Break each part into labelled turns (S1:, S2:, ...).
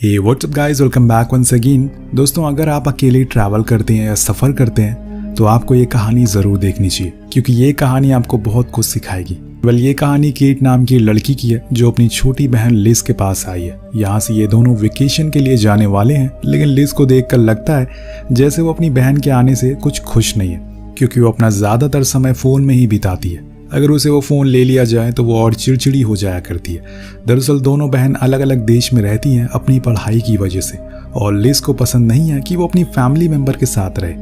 S1: हे what's up guys, welcome back once again. दोस्तों, अगर आप अकेले ट्रैवल करते हैं या सफ़र करते हैं तो आपको ये कहानी ज़रूर देखनी चाहिए, क्योंकि ये कहानी आपको बहुत कुछ सिखाएगी। ये कहानी केट नाम की लड़की की है जो अपनी छोटी बहन लिज के पास आई है। यहाँ से ये दोनों वेकेशन के लिए जाने वाले हैं, लेकिन लिज को देखकर लगता है जैसे वो अपनी बहन के आने से कुछ खुश नहीं है, क्योंकि वो अपना ज़्यादातर समय फ़ोन में ही बिताती है। अगर उसे वो फ़ोन ले लिया जाए तो वो और चिड़चिड़ी हो जाया करती है। दरअसल दोनों बहन अलग अलग देश में रहती हैं अपनी पढ़ाई की वजह से, और लिज को पसंद नहीं है कि वो अपनी फैमिली मेम्बर के साथ रहे।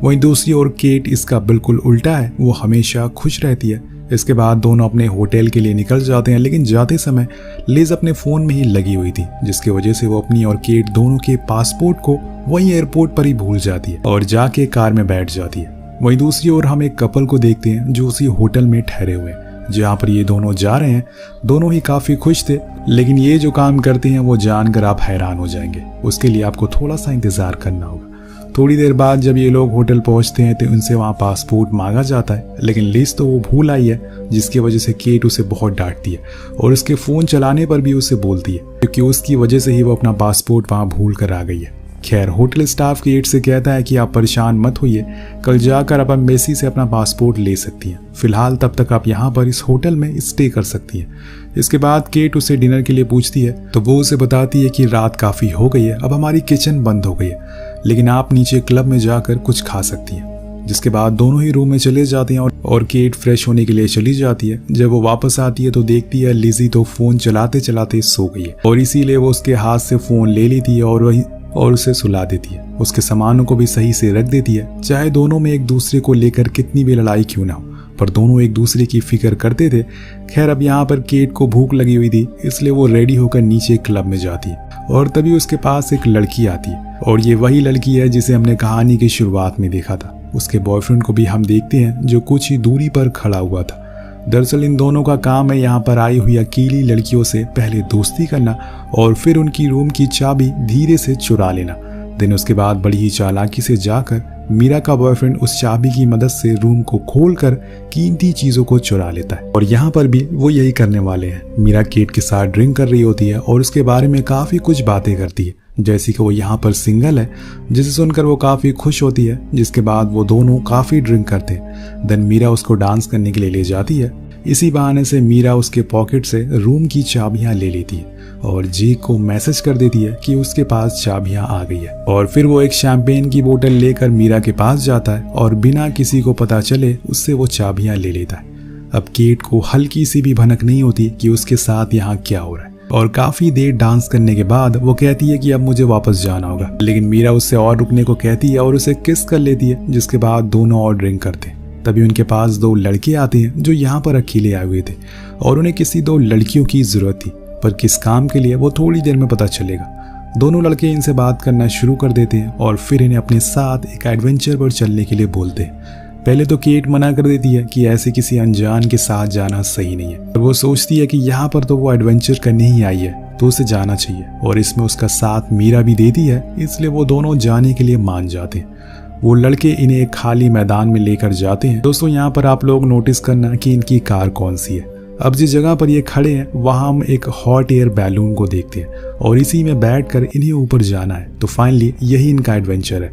S1: वहीं दूसरी ओर केट इसका बिल्कुल उल्टा है, वो हमेशा खुश रहती है। इसके बाद दोनों अपने होटल के लिए निकल जाते हैं, लेकिन जाते समय लिज अपने फ़ोन में ही लगी हुई थी, जिसकी वजह से वो अपनी और केट दोनों के पासपोर्ट को वहीं एयरपोर्ट पर ही भूल जाती है और जाके कार में बैठ जाती है। वहीं दूसरी ओर हम एक कपल को देखते हैं जो उसी होटल में ठहरे हुए हैं जहाँ पर ये दोनों जा रहे हैं। दोनों ही काफ़ी खुश थे, लेकिन ये जो काम करते हैं वो जानकर आप हैरान हो जाएंगे। उसके लिए आपको थोड़ा सा इंतज़ार करना होगा। थोड़ी देर बाद जब ये लोग होटल पहुंचते हैं तो उनसे वहाँ पासपोर्ट मांगा जाता है, लेकिन लिज तो वो भूल आई है, जिसकी वजह से केट उसे बहुत डांटती है और उसके फ़ोन चलाने पर भी उसे बोलती है, क्योंकि उसकी वजह से ही वो अपना पासपोर्ट वहाँ भूल कर आ गई है। खैर, होटल स्टाफ केट से कहता है कि आप परेशान मत होइए, कल जाकर आप एम्बेसी से अपना पासपोर्ट ले सकती हैं। फिलहाल तब तक आप यहाँ पर इस होटल में स्टे कर सकती हैं। इसके बाद केट उसे डिनर के लिए पूछती है तो वो उसे बताती है कि रात काफ़ी हो गई है, अब हमारी किचन बंद हो गई है, लेकिन आप नीचे क्लब में जाकर कुछ खा सकती हैं। जिसके बाद दोनों ही रूम में चले जाते हैं और केट फ्रेश होने के लिए चली जाती है। जब वो वापस आती है तो देखती है लिजी तो फ़ोन चलाते चलाते सो गई है, और इसीलिए वो उसके हाथ से फ़ोन ले लेती है और उसे सुला देती है। उसके सामानों को भी सही से रख देती है। चाहे दोनों में एक दूसरे को लेकर कितनी भी लड़ाई क्यों ना हो, पर दोनों एक दूसरे की फिक्र करते थे। खैर, अब यहाँ पर केट को भूख लगी हुई थी, इसलिए वो रेडी होकर नीचे क्लब में जाती है, और तभी उसके पास एक लड़की आती है, और ये वही लड़की है जिसे हमने कहानी की शुरुआत में देखा था। उसके बॉयफ्रेंड को भी हम देखते हैं जो कुछ ही दूरी पर खड़ा हुआ था। दरअसल इन दोनों का काम है यहाँ पर आई हुई अकेली लड़कियों से पहले दोस्ती करना और फिर उनकी रूम की चाबी धीरे से चुरा लेना। दिन उसके बाद बड़ी ही चालाकी से जाकर मीरा का बॉयफ्रेंड उस चाबी की मदद से रूम को खोलकर कीमती चीज़ों को चुरा लेता है, और यहाँ पर भी वो यही करने वाले हैं। मीरा केट के साथ ड्रिंक कर रही होती है और उसके बारे में काफ़ी कुछ बातें करती है, जैसे कि वो यहाँ पर सिंगल है, जिसे सुनकर वो काफ़ी खुश होती है। जिसके बाद वो दोनों काफ़ी ड्रिंक करते हैं। देन मीरा उसको डांस करने के लिए ले जाती है। इसी बहाने से मीरा उसके पॉकेट से रूम की चाबियां ले लेती है और जेक को मैसेज कर देती है कि उसके पास चाबियां आ गई है, और फिर वो एक शैंपेन की बोतल लेकर मीरा के पास जाता है और बिना किसी को पता चले उससे वो चाबियां ले लेता है। अब केट को हल्की सी भी भनक नहीं होती कि उसके साथ यहाँ क्या हो रहा है, और काफ़ी देर डांस करने के बाद वो कहती है कि अब मुझे वापस जाना होगा, लेकिन मीरा उससे और रुकने को कहती है और उसे किस कर लेती है। जिसके बाद दोनों और ड्रिंक करते हैं। तभी उनके पास दो लड़के आते हैं जो यहाँ पर अकेले आए हुए थे, और उन्हें किसी दो लड़कियों की ज़रूरत थी, पर किस काम के लिए वो थोड़ी देर में पता चलेगा। दोनों लड़के इनसे बात करना शुरू कर देते हैं और फिर इन्हें अपने साथ एक एडवेंचर पर चलने के लिए बोलते हैं। पहले तो केट मना कर देती है कि ऐसे किसी अनजान के साथ जाना सही नहीं है, और वो सोचती है कि यहाँ पर तो वो एडवेंचर करने ही आई है तो उसे जाना चाहिए, और इसमें उसका साथ मीरा भी देती है, इसलिए वो दोनों जाने के लिए मान जाते हैं। वो लड़के इन्हें एक खाली मैदान में लेकर जाते हैं। दोस्तों, यहाँ पर आप लोग नोटिस करना कि इनकी कार कौन सी है। अब जिस जगह पर ये खड़े हैं वहाँ हम एक हॉट एयर बैलून को देखते हैं, और इसी में बैठकर इन्हें ऊपर जाना है। तो फाइनली यही इनका एडवेंचर है।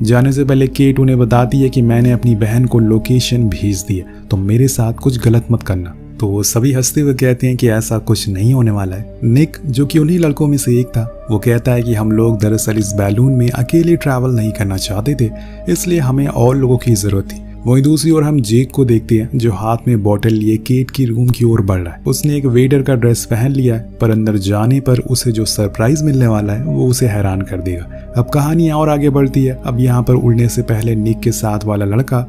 S1: जाने से पहले केट उन्हें बताती है कि मैंने अपनी बहन को लोकेशन भेज दी है, तो मेरे साथ कुछ गलत मत करना। तो वो सभी हंसते हुए कहते हैं कि ऐसा कुछ नहीं होने वाला है। निक, जो कि उन्हीं लड़कों में से एक था, वो कहता है कि हम लोग दरअसल इस बैलून में अकेले ट्रैवल नहीं करना चाहते थे, इसलिए हमें और लोगों की ज़रूरत थी। वहीं दूसरी ओर हम जेक को देखते हैं जो हाथ में बोतल लिए केट की रूम की ओर बढ़ रहा है। उसने एक वेटर का ड्रेस पहन लिया है, पर अंदर जाने पर उसे जो सरप्राइज मिलने वाला है वो उसे हैरान कर देगा। अब कहानी और आगे बढ़ती है। अब यहाँ पर उड़ने से पहले निक के साथ वाला लड़का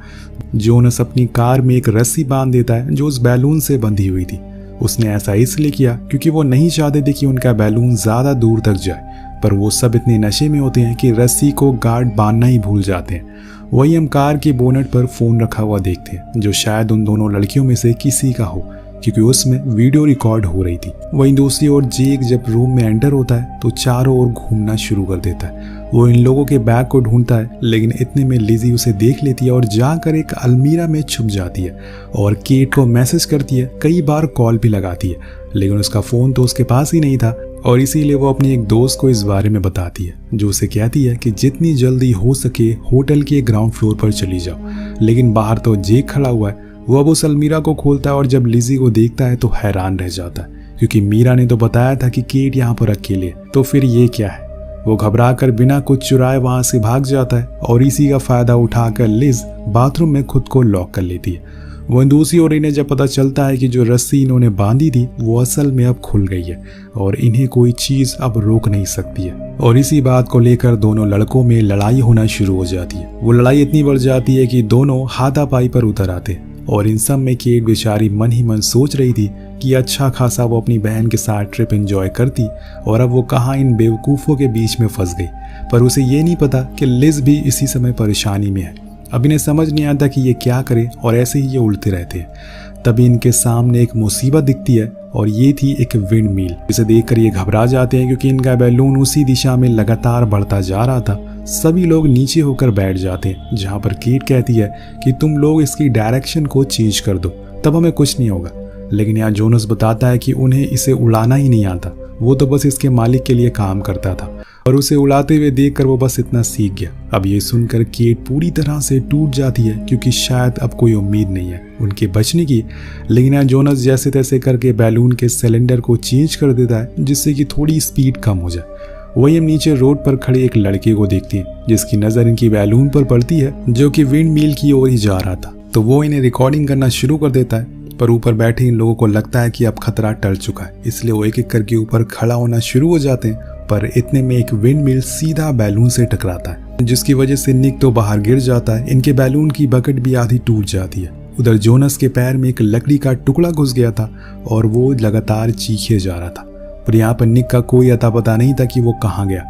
S1: जोनस अपनी कार में एक रस्सी बांध देता है जो उस बैलून से बंधी हुई थी। उसने ऐसा इसलिए किया क्योंकि वो नहीं चाहते थे कि उनका बैलून ज़्यादा दूर तक जाए, पर वो सब इतने नशे में होते हैं कि रस्सी को गार्ड बांधना ही भूल जाते हैं। वही हम कार की बोनट पर फ़ोन रखा हुआ देखते हैं, जो शायद उन दोनों लड़कियों में से किसी का हो, क्योंकि उसमें वीडियो रिकॉर्ड हो रही थी। वहीं दूसरी ओर जेक जब रूम में एंटर होता है तो चारों ओर घूमना शुरू कर देता है। वो इन लोगों के बैग को ढूंढता है, लेकिन इतने में लिजी उसे देख लेती है और जाकर एक अलमीरा में छुप जाती है और केट को मैसेज करती है। कई बार कॉल भी लगाती है, लेकिन उसका फ़ोन तो उसके पास ही नहीं था। और इसीलिए वो अपनी एक दोस्त को इस बारे में बताती है, जो उसे कहती है कि जितनी जल्दी हो सके होटल के ग्राउंड फ्लोर पर चली जाओ। लेकिन बाहर तो जेक खड़ा हुआ है। वो अब उस अलमीरा को खोलता है और जब लिज़ी को देखता है तो हैरान रह जाता है, क्योंकि मीरा ने तो बताया था कि केट यहाँ पर अकेले है, तो फिर ये क्या है। वो घबरा कर बिना कुछ चुराए वहां से भाग जाता है और इसी का फायदा उठाकर लिज बाथरूम में खुद को लॉक कर लेती है। वहीं दूसरी ओर इन्हें जब पता चलता है कि जो रस्सी इन्होंने बांधी थी वो असल में अब खुल गई है और इन्हें कोई चीज अब रोक नहीं सकती है, और इसी बात को लेकर दोनों लड़कों में लड़ाई होना शुरू हो जाती है। वो लड़ाई इतनी बढ़ जाती है कि दोनों हाथापाई पर उतर आते हैं, और इन सब में केट बेचारी मन ही मन सोच रही थी कि अच्छा खासा वो अपनी बहन के साथ ट्रिप एंजॉय करती और अब वो कहाँ इन बेवकूफ़ों के बीच में फंस गई। पर उसे ये नहीं पता कि लिज भी इसी समय परेशानी में है। अब इन्हें समझ नहीं आता कि ये क्या करे और ऐसे ही ये उड़ते रहते हैं। तभी इनके सामने एक मुसीबत दिखती है और ये थी एक विंड मिल। इसे देखकर ये घबरा जाते हैं क्योंकि इनका बैलून उसी दिशा में लगातार बढ़ता जा रहा था। सभी लोग नीचे होकर बैठ जाते हैं, जहाँ पर केट कहती है कि तुम लोग इसकी डायरेक्शन को चेंज कर दो, तब हमें कुछ नहीं होगा। लेकिन यहाँ जोनस बताता है कि उन्हें इसे उड़ाना ही नहीं आता, वो तो बस इसके मालिक के लिए काम करता था और उसे उड़ाते हुए देखकर वो बस इतना सीख गया। अब ये सुनकर केट पूरी तरह से टूट जाती है क्योंकि शायद अब कोई उम्मीद नहीं है उनके बचने की। लेकिन यहाँ जोनस जैसे तैसे करके बैलून के सिलेंडर को चेंज कर देता है जिससे कि थोड़ी स्पीड कम हो जाए। वही हम नीचे रोड पर खड़े एक लड़के को देखते हैं जिसकी नज़र इनकी बैलून पर पड़ती है जो कि विंड मिल की ओर ही जा रहा था। तो वो इन्हें रिकॉर्डिंग करना शुरू कर देता है, पर ऊपर बैठे इन लोगों को लगता है कि अब खतरा टल चुका है, इसलिए वो एक एक करके ऊपर खड़ा होना शुरू हो जाते हैं। पर इतने में एक विंड मिल सीधा बैलून से टकराता है, जिसकी वजह से निक तो बाहर गिर जाता है। इनके बैलून की बकेट भी आधी टूट जाती है। उधर जोनस के पैर में एक लकड़ी का टुकड़ा घुस गया था और वो लगातार चीखे जा रहा था, पर यहाँ पर निक का कोई अता पता नहीं था कि वो कहाँ गया।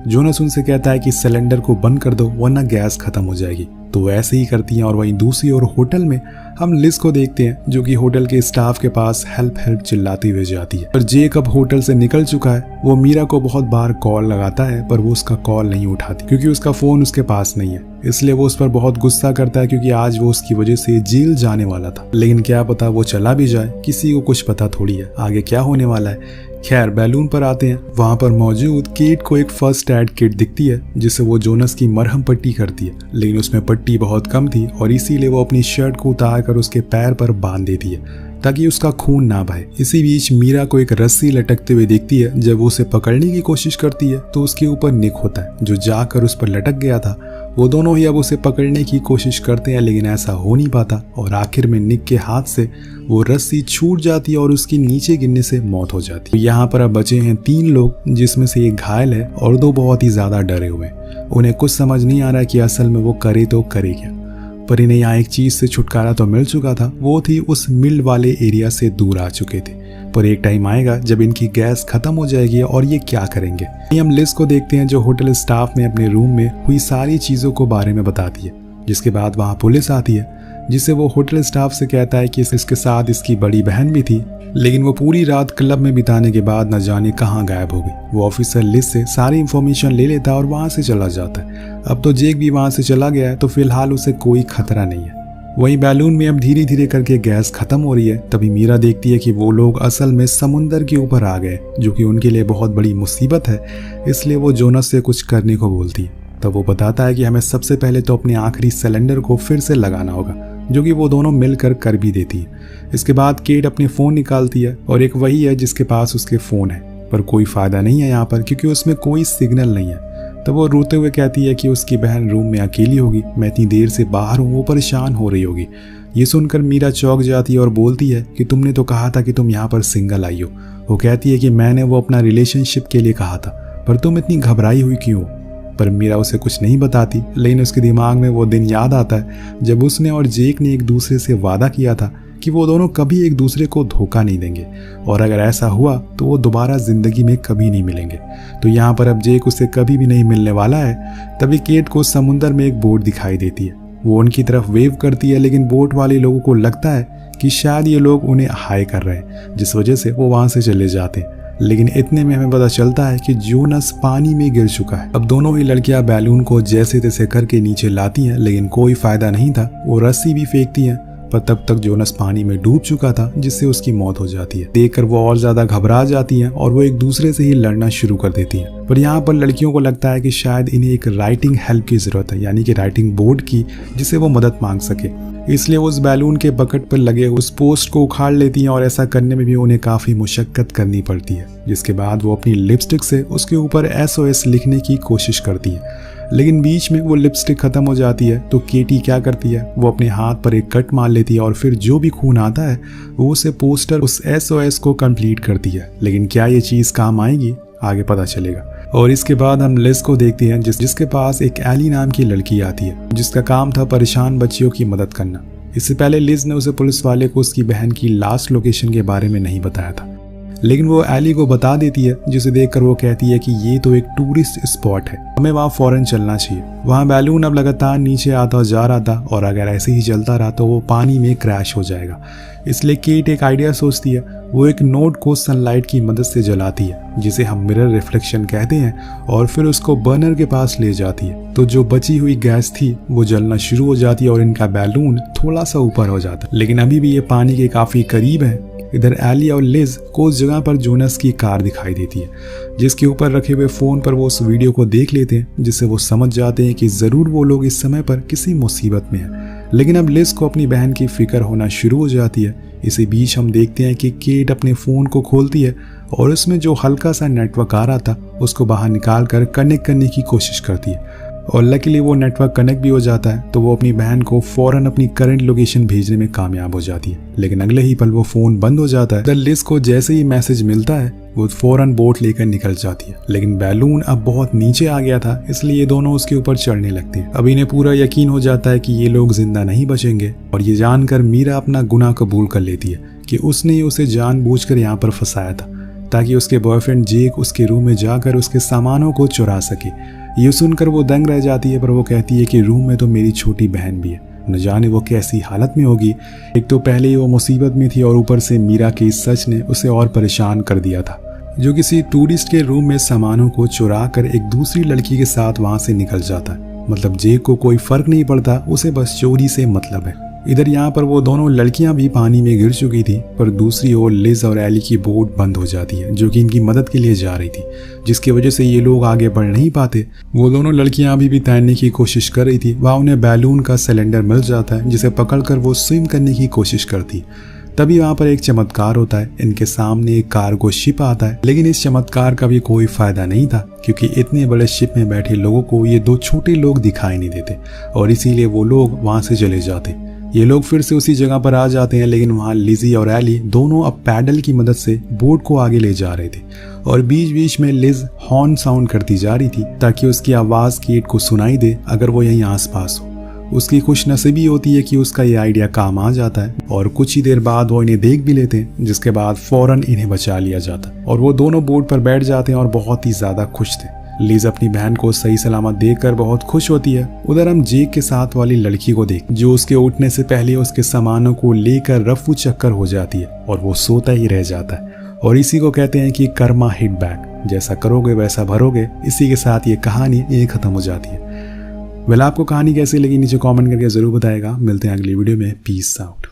S1: जोनस उनसे कहता है कि सिलेंडर को बंद कर दो वरना गैस खत्म हो जाएगी, तो वो ऐसे ही करती हैं। और वहीं दूसरी ओर होटल में हम लिज को देखते हैं जो कि होटल के स्टाफ के पास हेल्प हेल्प चिल्लाती हुई जाती है। पर जेक अब होटल से निकल चुका है। वो मीरा को बहुत बार कॉल लगाता है पर वो उसका कॉल नहीं उठाती क्योंकि उसका फोन उसके पास नहीं है, इसलिए वो उस पर बहुत गुस्सा करता है क्योंकि आज वो उसकी वजह से जेल जाने वाला था। लेकिन क्या पता वो चला भी जाए, किसी को कुछ पता थोड़ी है आगे क्या होने वाला है। खैर बैलून पर आते हैं। वहां पर मौजूद केट को एक फर्स्ट एड किट दिखती है जिससे वो जोनस की मरहम पट्टी करती है, लेकिन उसमें पट्टी बहुत कम थी और इसीलिए वो अपनी शर्ट को उतार कर उसके पैर पर बांध देती है ताकि उसका खून ना बहे। इसी बीच मीरा को एक रस्सी लटकते हुए देखती है। जब वो उसे पकड़ने की कोशिश करती है तो उसके ऊपर निक होता है जो जाकर उस पर लटक गया था। वो दोनों ही अब उसे पकड़ने की कोशिश करते हैं लेकिन ऐसा हो नहीं पाता और आखिर में निक के हाथ से वो रस्सी छूट जाती है और उसकी नीचे गिरने से मौत हो जाती है। यहाँ पर अब बचे हैं 3 लोग जिसमें से एक घायल है और 2 बहुत ही ज्यादा डरे हुए हैं। उन्हें कुछ समझ नहीं आ रहा कि असल में वो करे तो करे क्या। पर इन्हें यहाँ एक चीज से छुटकारा तो मिल चुका था, वो थी उस मिल वाले एरिया से दूर आ चुके थे। पर एक टाइम आएगा जब इनकी गैस खत्म हो जाएगी और ये क्या करेंगे। हम लिज को देखते हैं जो होटल स्टाफ में अपने रूम में हुई सारी चीजों को बारे में बताती है, जिसके बाद वहाँ पुलिस आती है जिसे वो होटल स्टाफ से कहता है कि इसके साथ इसकी बड़ी बहन भी थी, लेकिन वो पूरी रात क्लब में बिताने के बाद न जाने कहाँ गायब हो गई। वो ऑफिसर लिज से सारी इंफॉर्मेशन ले लेता है और वहाँ से चला जाता है। अब तो जेक भी वहाँ से चला गया है तो फिलहाल उसे कोई खतरा नहीं है। वहीं बैलून में अब धीरे धीरे करके गैस खत्म हो रही है। तभी मीरा देखती है कि वो लोग असल में समुंदर के ऊपर आ गए, जो कि उनके लिए बहुत बड़ी मुसीबत है, इसलिए वो जोनस से कुछ करने को बोलती है। तब वो बताता है कि हमें सबसे पहले तो अपने आखिरी सिलेंडर को फिर से लगाना होगा, जो कि वो दोनों मिलकर कर भी देती है। इसके बाद केट अपने फ़ोन निकालती है और एक वही है जिसके पास उसके फ़ोन है, पर कोई फ़ायदा नहीं है यहाँ पर क्योंकि उसमें कोई सिग्नल नहीं है। तब वो रोते हुए कहती है कि उसकी बहन रूम में अकेली होगी, मैं इतनी देर से बाहर हूँ, वो परेशान हो रही होगी। ये सुनकर मीरा चौंक जाती है और बोलती है कि तुमने तो कहा था कि तुम यहाँ पर सिंगल आई हो। वो कहती है कि मैंने वो अपना रिलेशनशिप के लिए कहा था, पर तुम इतनी घबराई हुई क्यों? पर मीरा उसे कुछ नहीं बताती, लेकिन उसके दिमाग में वो दिन याद आता है जब उसने और जेक ने एक दूसरे से वादा किया था कि वो दोनों कभी एक दूसरे को धोखा नहीं देंगे और अगर ऐसा हुआ तो वो दोबारा जिंदगी में कभी नहीं मिलेंगे। तो यहाँ पर अब जेक उसे कभी भी नहीं मिलने वाला है। तभी केट को समुंदर में एक बोट दिखाई देती है। वो उनकी तरफ वेव करती है, लेकिन बोट वाले लोगों को लगता है कि शायद ये लोग उन्हें हाय कर रहे हैं, जिस वजह से वो वहां से चले जाते हैं। लेकिन इतने में हमें पता चलता है कि जोनस पानी में गिर चुका है। अब दोनों ही लड़कियां बैलून को जैसे तैसे करके नीचे लाती हैं, लेकिन कोई फायदा नहीं था। वो रस्सी भी फेंकती हैं पर तब तक जोनस पानी में डूब चुका था, जिससे उसकी मौत हो जाती है। देखकर वो और ज्यादा घबरा जाती हैं और वो एक दूसरे से ही लड़ना शुरू कर देती हैं। पर यहाँ पर लड़कियों को लगता है कि शायद इन्हें एक राइटिंग हेल्प की जरूरत है, यानी कि राइटिंग बोर्ड की, जिससे वो मदद मांग सके। इसलिए वो उस बैलून के बकेट पर लगे उस पोस्ट को उखाड़ लेती हैं और ऐसा करने में भी उन्हें काफी मुशक्कत करनी पड़ती है। जिसके बाद वो अपनी लिपस्टिक से उसके ऊपर SOS लिखने की कोशिश करती है, लेकिन बीच में वो लिपस्टिक खत्म हो जाती है। तो केटी क्या करती है, वो अपने हाथ पर एक कट मार लेती है और फिर जो भी खून आता है वो उसे पोस्टर उस SOS को कंप्लीट करती है। लेकिन क्या ये चीज काम आएगी, आगे पता चलेगा। और इसके बाद हम लिज को देखते हैं जिसके पास एक एली नाम की लड़की आती है, जिसका काम था परेशान बच्चियों की मदद करना। इससे पहले लिज ने उसे पुलिस वाले को उसकी बहन की लास्ट लोकेशन के बारे में नहीं बताया था, लेकिन वो एली को बता देती है, जिसे देखकर वो कहती है कि ये तो एक टूरिस्ट स्पॉट है, हमें वहाँ फौरन चलना चाहिए। वहाँ बैलून अब लगातार नीचे आता जा रहा था और अगर ऐसे ही चलता रहा तो वो पानी में क्रैश हो जाएगा। इसलिए केट एक आइडिया सोचती है। वो एक नोट को सनलाइट की मदद से जलाती है, जिसे हम मिरर रिफ्लेक्शन कहते हैं, और फिर उसको बर्नर के पास ले जाती है। तो जो बची हुई गैस थी वो जलना शुरू हो जाती है और इनका बैलून थोड़ा सा ऊपर हो जाता है, लेकिन अभी भी ये पानी के काफी करीब है। इधर एली और लिज को उस जगह पर जोनस की कार दिखाई देती है, जिसके ऊपर रखे हुए फोन पर वो उस वीडियो को देख लेते हैं, जिससे वो समझ जाते हैं कि जरूर वो लोग इस समय पर किसी मुसीबत में हैं। लेकिन अब लिज को अपनी बहन की फिक्र होना शुरू हो जाती है। इसी बीच हम देखते हैं कि केट अपने फोन को खोलती है और उसमें जो हल्का सा नेटवर्क आ रहा था उसको बाहर निकाल कर कनेक्ट करने की कोशिश करती है, और लकीली वो नेटवर्क कनेक्ट भी हो जाता है। तो वो अपनी बहन को फौरन अपनी करंट लोकेशन भेजने में कामयाब हो जाती है, लेकिन अगले ही पल वो फोन बंद हो जाता है। लिज को जैसे ही मैसेज मिलता है वो फौरन बोट लेकर निकल जाती है, लेकिन बैलून अब बहुत नीचे आ गया था, इसलिए ये दोनों उसके ऊपर चढ़ने लगते हैं। अब इन्हें पूरा यकीन हो जाता है कि ये लोग जिंदा नहीं बचेंगे, और ये जानकर मीरा अपना गुनाह कबूल कर लेती है कि उसने ही उसे जानबूझकर यहाँ पर फंसाया था, ताकि उसके बॉयफ्रेंड जेक उसके रूम में जाकर उसके सामानों को चुरा सके। ये सुनकर वो दंग रह जाती है, पर वो कहती है कि रूम में तो मेरी छोटी बहन भी है, न जाने वो कैसी हालत में होगी। एक तो पहले ही वो मुसीबत में थी और ऊपर से मीरा के इस सच ने उसे और परेशान कर दिया था, जो किसी टूरिस्ट के रूम में सामानों को चुरा कर एक दूसरी लड़की के साथ वहां से निकल जाता है। मतलब जेक को कोई फर्क नहीं पड़ता, उसे बस चोरी से मतलब है। इधर यहाँ पर वो दोनों लड़कियां भी पानी में गिर चुकी थी, पर दूसरी ओर लिज और एली की बोट बंद हो जाती है, जो कि इनकी मदद के लिए जा रही थी, जिसकी वजह से ये लोग आगे बढ़ नहीं पाते। वो दोनों लड़कियां अभी भी तैरने की कोशिश कर रही थी। वहाँ उन्हें बैलून का सिलेंडर मिल जाता है, जिसे पकड़कर वो स्विम करने की कोशिश करती। तभी वहाँ पर एक चमत्कार होता है। इनके सामने एक कार्गो शिप आता है, लेकिन इस चमत्कार का भी कोई फायदा नहीं था, क्योंकि इतने बड़े शिप में बैठे लोगों को ये दो छोटे लोग दिखाई नहीं देते, और इसीलिए वो लोग वहां से चले जाते। ये लोग फिर से उसी जगह पर आ जाते हैं, लेकिन वहाँ लिजी और एली दोनों अब पैडल की मदद से बोट को आगे ले जा रहे थे, और बीच बीच में लिज हॉर्न साउंड करती जा रही थी, ताकि उसकी आवाज केट को सुनाई दे अगर वो यहीं आसपास हो। उसकी खुशनसीबी होती है कि उसका ये आइडिया काम आ जाता है, और कुछ ही देर बाद वो इन्हें देख भी लेते हैं, जिसके बाद फौरन इन्हें बचा लिया जाता, और वो दोनों बोट पर बैठ जाते हैं और बहुत ही ज्यादा खुश थे। लिज अपनी बहन को सही सलामत देखकर बहुत खुश होती है। उधर हम जेक के साथ वाली लड़की को देख, जो उसके उठने से पहले उसके सामानों को लेकर रफू चक्कर हो जाती है, और वो सोता ही रह जाता है। और इसी को कहते हैं कि कर्मा हिट बैक, जैसा करोगे वैसा भरोगे। इसी के साथ ये कहानी ये खत्म हो जाती है। वेल, आपको कहानी कैसी लगी नीचे कमेंट करके जरूर बताएगा। मिलते हैं अगली वीडियो में। Peace out.